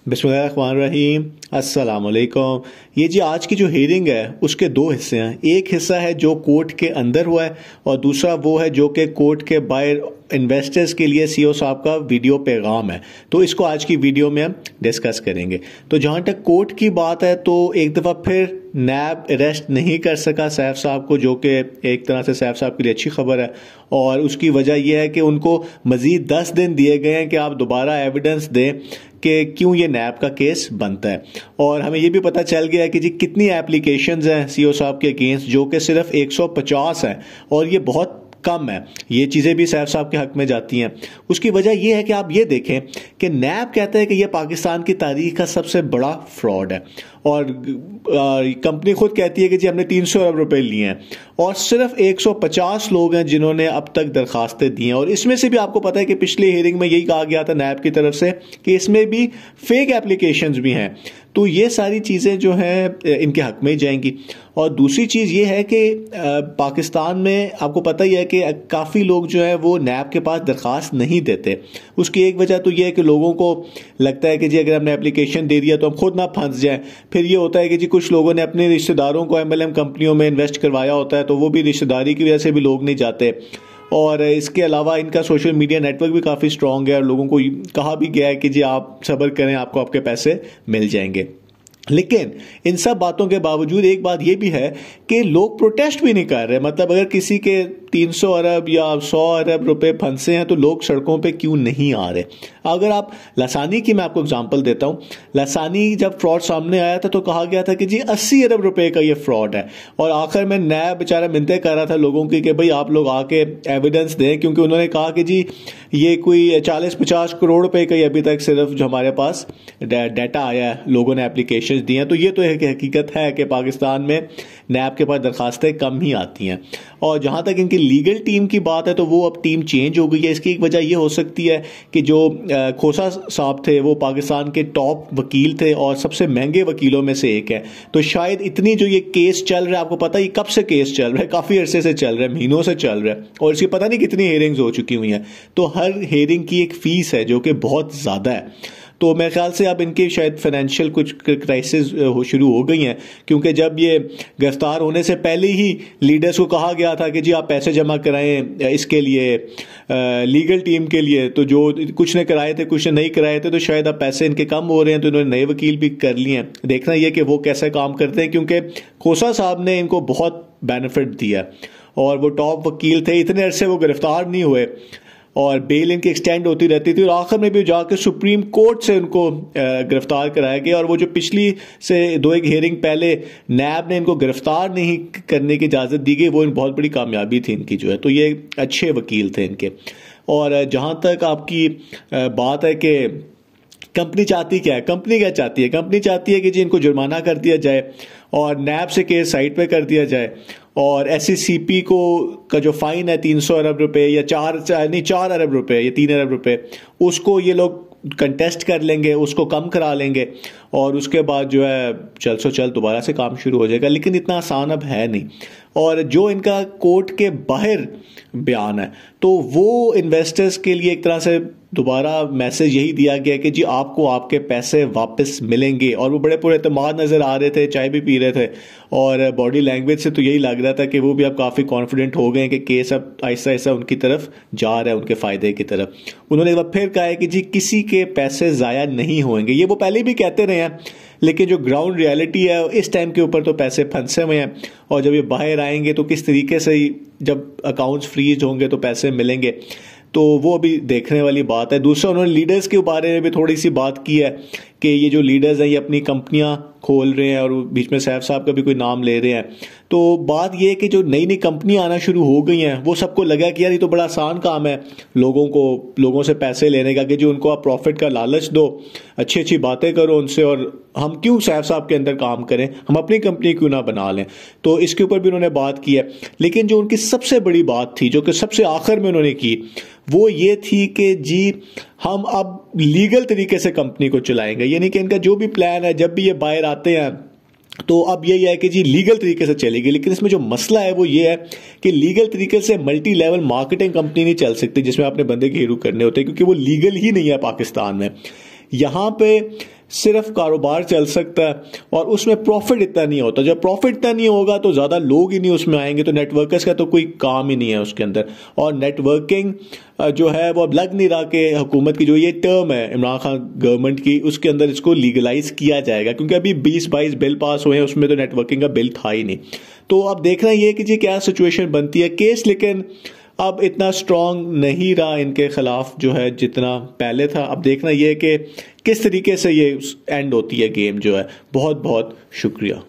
बिस्मिल्लाहिर्रहमानिर्रहीम। अस्सलाम वालेकुम। ये जी आज की जो हियरिंग है उसके दो हिस्से हैं। एक हिस्सा है जो कोर्ट के अंदर हुआ है और दूसरा वो है जो कि कोर्ट के बाहर इन्वेस्टर्स के लिए सीईओ साहब का वीडियो पैगाम है। तो इसको आज की वीडियो में हम डिस्कस करेंगे। तो जहाँ तक कोर्ट की बात है तो एक दफ़ा फिर नैब अरेस्ट नहीं कर सका सैफ साहब को, जो कि एक तरह से सैफ साहब के लिए अच्छी खबर है। और उसकी वजह यह है कि उनको मज़ीद 10 दिन दिए गए हैं कि आप दोबारा एविडेंस दें कि क्यों ये नैब का केस बनता है। और हमें ये भी पता चल गया है कि जी कितनी एप्लीकेशंस हैं सीईओ साहब के अगेंस्ट, जो कि सिर्फ 150 हैं और ये बहुत कम है। ये चीज़ें भी सैफ साहब के हक में जाती हैं। उसकी वजह यह है कि आप ये देखें कि नैब कहता है कि यह पाकिस्तान की तारीख का सबसे बड़ा फ्रॉड है और कंपनी खुद कहती है कि जी हमने 300 अरब रुपए लिए हैं और सिर्फ 150 लोग हैं जिन्होंने अब तक दरखास्तें दी हैं। और इसमें से भी आपको पता है कि पिछली हियरिंग में यही कहा गया था नैब की तरफ से कि इसमें भी फेक एप्लीकेशंस भी हैं। तो ये सारी चीज़ें जो हैं इनके हक में ही जाएंगी। और दूसरी चीज़ ये है कि पाकिस्तान में आपको पता ही है कि काफ़ी लोग जो है वो नैब के पास दरखास्त नहीं देते। उसकी एक वजह तो ये है कि लोगों को लगता है कि जी अगर हमने एप्लीकेशन दे दिया तो हम खुद ना फंस जाएं। फिर ये होता है कि जी कुछ लोगों ने अपने रिश्तेदारों को एमएलएम कंपनियों में इन्वेस्ट करवाया होता है, तो वो भी रिश्तेदारी की वजह से भी लोग नहीं जाते। और इसके अलावा इनका सोशल मीडिया नेटवर्क भी काफ़ी स्ट्रांग है और लोगों को कहा भी गया है कि जी आप सब्र करें, आपको आपके पैसे मिल जाएंगे। लेकिन इन सब बातों के बावजूद एक बात यह भी है कि लोग प्रोटेस्ट भी नहीं कर रहे। मतलब अगर किसी के 300 अरब या 100 अरब रुपए फंसे हैं तो लोग सड़कों पे क्यों नहीं आ रहे। अगर आप लासानी की मैं आपको एग्जांपल देता हूं। लासानी जब फ्रॉड सामने आया था तो कहा गया था कि जी 80 अरब रुपए का ये फ्रॉड है और आखिर में नैब बेचारा मिन्नतें कर रहा था लोगों की कि भाई आप लोग आके एविडेंस दें, क्योंकि उन्होंने कहा कि जी ये कोई 40-50 करोड़ रुपए का अभी तक सिर्फ जो हमारे पास डाटा आया है, लोगों ने एप्लीकेशन दी हैं। तो ये तो एक हकीकत है कि पाकिस्तान में नैब के पास दरखास्तें कम ही आती हैं। और जहां तक इनकी लीगल टीम की बात है तो वो अब टीम चेंज हो गई है। इसकी एक वजह यह हो सकती है कि जो खोसा साहब थे वो पाकिस्तान के टॉप वकील थे और सबसे महंगे वकीलों में से एक है। तो शायद इतनी जो ये केस चल रहा है, आपको पता ही कब से केस चल रहा है, काफी अरसे से चल रहा है, महीनों से चल रहा है और इसकी पता नहीं कितनी हियरिंग्स हो चुकी हुई हैं। तो हर हियरिंग की एक फीस है जो कि बहुत ज्यादा है। तो मेरे ख्याल से अब इनके शायद फाइनेंशियल कुछ क्राइसिस शुरू हो गई हैं, क्योंकि जब ये गिरफ्तार होने से पहले ही लीडर्स को कहा गया था कि जी आप पैसे जमा कराएं इसके लिए लीगल टीम के लिए। तो जो कुछ ने कराए थे कुछ ने नहीं कराए थे, तो शायद अब पैसे इनके कम हो रहे हैं तो इन्होंने नए वकील भी कर लिए हैं। देखना यह कि वो कैसे काम करते हैं, क्योंकि खोसा साहब ने इनको बहुत बेनिफिट दिया और वो टॉप वकील थे। इतने अरसे वो गिरफ्तार नहीं हुए और बेल इनकी एक्सटेंड होती रहती थी और आखिर में भी जाकर सुप्रीम कोर्ट से उनको गिरफ्तार कराया गया। और वो जो पिछली से एक हियरिंग पहले नैब ने इनको गिरफ्तार नहीं करने की इजाज़त दी गई, वो इन बहुत बड़ी कामयाबी थी इनकी जो है। तो ये अच्छे वकील थे इनके। और जहां तक आपकी बात है कि कंपनी चाहती क्या है, कंपनी क्या चाहती है, कंपनी चाहती है कि जी इनको जुर्माना कर दिया जाए और नैब से केस साइड पे कर दिया जाए और SECP को का जो फाइन है 300 अरब रुपए या 4 अरब रुपए या 3 अरब रुपए, उसको ये लोग कंटेस्ट कर लेंगे, उसको कम करा लेंगे और उसके बाद जो है चल सो चल दोबारा से काम शुरू हो जाएगा। लेकिन इतना आसान अब है नहीं। और जो इनका कोर्ट के बाहर बयान है तो वो इन्वेस्टर्स के लिए एक तरह से दोबारा मैसेज यही दिया गया कि जी आपको आपके पैसे वापस मिलेंगे। और वो बड़े पूरे एतमाद नजर आ रहे थे, चाय भी पी रहे थे और बॉडी लैंग्वेज से तो यही लग रहा था कि वो भी अब काफ़ी कॉन्फिडेंट हो गए हैं कि केस अब आहिस्ता आहिस्ता उनकी तरफ जा रहा है, उनके फ़ायदे की तरफ। उन्होंने एक बार फिर कहा है कि जी किसी के पैसे ज़ाया नहीं होंगे। ये वो पहले भी कहते रहे हैं, लेकिन जो ग्राउंड रियलिटी है इस टाइम के ऊपर तो पैसे फंसे हुए हैं और जब ये बाहर आएंगे तो किस तरीके से जब अकाउंट्स फ्रीज होंगे तो पैसे मिलेंगे, तो वो अभी देखने वाली बात है। दूसरा उन्होंने लीडर्स के बारे में भी थोड़ी सी बात की है कि ये जो लीडर्स हैं ये अपनी कंपनियां खोल रहे हैं और बीच में सैफ साहब का भी कोई नाम ले रहे हैं। तो बात ये है कि जो नई नई कंपनियां आना शुरू हो गई हैं वो सबको लगा कि यार ये तो बड़ा आसान काम है लोगों से पैसे लेने का, कि जो उनको आप प्रॉफिट का लालच दो, अच्छी अच्छी बातें करो उनसे और हम क्यों सैफ साहब के अंदर काम करें, हम अपनी कंपनी क्यों ना बना लें। तो इसके ऊपर भी उन्होंने बात की है। लेकिन जो उनकी सबसे बड़ी बात थी जो कि सबसे आखिर में उन्होंने की वो ये थी कि जी हम अब लीगल तरीके से कंपनी को चलाएंगे। यानी कि इनका जो भी प्लान है, जब भी ये बाहर आते हैं तो अब यही है कि जी लीगल तरीके से चलेगी। लेकिन इसमें जो मसला है वो ये है कि लीगल तरीके से मल्टी लेवल मार्केटिंग कंपनी नहीं चल सकती जिसमें आपने बंदे घेरू करने होते हैं, क्योंकि वो लीगल ही नहीं है पाकिस्तान में। यहाँ पे सिर्फ कारोबार चल सकता है और उसमें प्रॉफिट इतना नहीं होता। जब प्रॉफिट इतना नहीं होगा तो ज़्यादा लोग ही नहीं उसमें आएंगे, तो नेटवर्कर्स का तो कोई काम ही नहीं है उसके अंदर। और नेटवर्किंग जो है वो अब लग नहीं रहा कि हुकूमत की जो ये टर्म है इमरान खान गवर्नमेंट की, उसके अंदर इसको लीगलाइज किया जाएगा, क्योंकि अभी 20-22 बिल पास हुए हैं, उसमें तो नेटवर्किंग का बिल था ही नहीं। तो अब देखना ये कि जी क्या सिचुएशन बनती है। केस लेकिन अब इतना स्ट्रांग नहीं रहा इनके खिलाफ जो है जितना पहले था। अब देखना यह कि किस तरीके से ये एंड होती है गेम जो है। बहुत बहुत शुक्रिया।